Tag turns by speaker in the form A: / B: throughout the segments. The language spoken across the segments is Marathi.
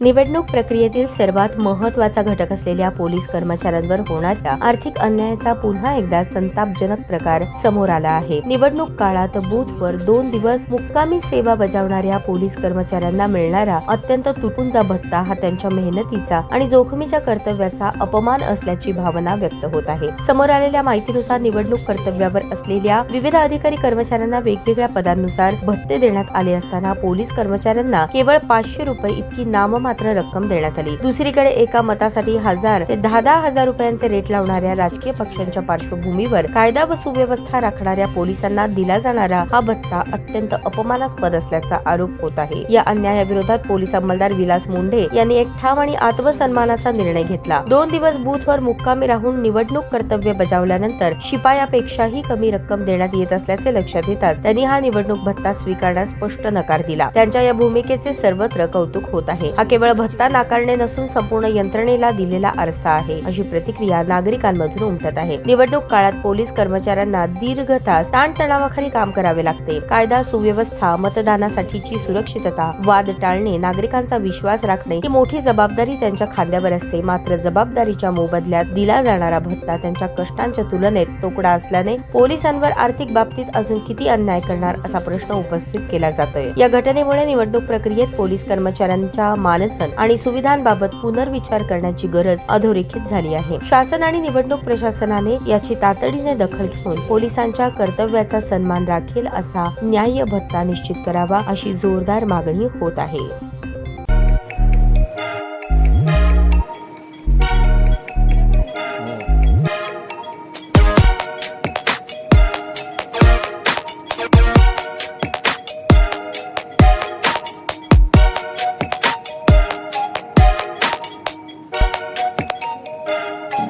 A: निवडणूक प्रक्रियेतील सर्वात महत्त्वाचा घटक असलेल्या पोलीस कर्मचाऱ्यांवर होणाऱ्या आर्थिक अन्यायाचा पुन्हा एकदा संतापजनक प्रकार समोर आला आहे। निवडणूक काळात बूथवर 2 दिवस मुक्कामी सेवा बजावणाऱ्या पोलीस कर्मचाऱ्यांना मिळणारा अत्यंत तुटपुंजा भत्ता हा त्यांच्या मेहनतीचा आणि जोखमीच्या कर्तव्याचा अपमान असल्याची भावना व्यक्त होत आहे। समोर आलेल्या माहितीनुसार निवडणूक कर्तव्यावर असलेल्या विविध अधिकारी कर्मचाऱ्यांना वेगवेगळ्या पदांनुसार भत्ते देण्यात आले असताना पोलीस कर्मचाऱ्यांना केवळ 500 रुपये इतकी नाममात्र रक्कम देण्यात आली। दुसरीकडे एका मतासाठी 1000 ते 10,000 रुपयांचे रेट लावणाऱ्या राजकीय पक्षांच्या पार्श्वभूमीवर कायदा व सुव्यवस्था राखणाऱ्या पोलिसांना दिला जाणारा हा भत्ता अत्यंत अपमानास्पद असल्याचा आरोप होत आहे। या अन्यायाविरोधात पोलीस अंमलदार विलास मुंढे यांनी एक ठाम आणि आत्मसन्मानाचा निर्णय घेतला। 2 दिवस बूथवर मुक्कामी राहून निवडणूक कर्तव्य बजावल्यानंतर शिपायापेक्षाही कमी रक्कम देण्यात येत असल्याचे लक्षात येताच त्यांनी हा निवडणूक भत्ता स्वीकारण्यास स्पष्ट नकार दिला। त्यांच्या या भूमिकेचे सर्वत्र कौतुक होत आहे। हा केवळ भत्ता नाकारणे नसून संपूर्ण यंत्रणेला दिलेला आरसा आहे, अशी प्रतिक्रिया नागरिकांमधून उमटत आहे। निवडणूक काळात पोलीस कर्मचाऱ्यांना दीर्घ तास ताणतणावाखाली काम करावे लागते। कायदा सुव्यवस्था, मतदानासाठीची सुरक्षितता, वाद टाळणे, नागरिकांचा विश्वास राखणे ही मोठी जबाबदारी त्यांच्या खांद्यावर असते। मात्र जबाबदारीच्या मोबदल्यात दिला जाणारा भत्ता त्यांच्या कष्टांच्या तुलनेत तोकडा असल्याने पोलिसांवर आर्थिक बाबतीत अजून किती अन्याय करणार असा प्रश्न उपस्थित केला जातोय। या घटनेमुळे निवडणूक प्रक्रियेत पोलीस कर्मचाऱ्यांच्या मानधन आणि सुविधांबाबत पुनर्विचार करण्याची गरज अधोरेखित झाली आहे। शासन आणि निवडणूक प्रशासनाने याची तातडीने दखल घेऊन पोलिसांच्या कर्तव्याचा सन्मान राखेल असा न्याय्य भत्ता निश्चित करावा अशी जोरदार मागणी होत आहे।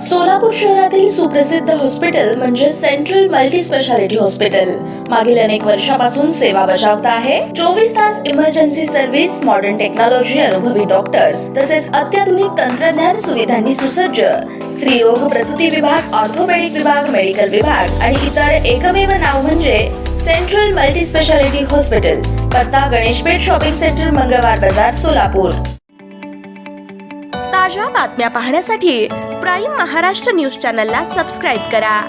B: सोलापूर शहरातील सुप्रसिद्ध हॉस्पिटल म्हणजे सेंट्रल मल्टी स्पेशालिटी हॉस्पिटल मागील अनेक वर्षापासून सेवा बजावत आहे। 24 तास इमर्जन्सी सर्व्हिस, मॉडर्न टेक्नॉलॉजी, अनुभवी डॉक्टर्स तसेच अत्याधुनिक तंत्रज्ञान सुविधांनी सुसज्ज स्त्रीरोग प्रसूती विभाग, ऑर्थोपेडिक विभाग, मेडिकल विभाग आणि इतर एकमेव नाव म्हणजे सेंट्रल मल्टी स्पेशालिटी हॉस्पिटल। पत्ता गणेशपेठ शॉपिंग सेंटर, मंगळवार बाजार, सोलापूर। ताज्या बातम्या पाहण्यासाठी प्राईम महाराष्ट्र न्यूज चॅनलला सबस्क्राईब करा।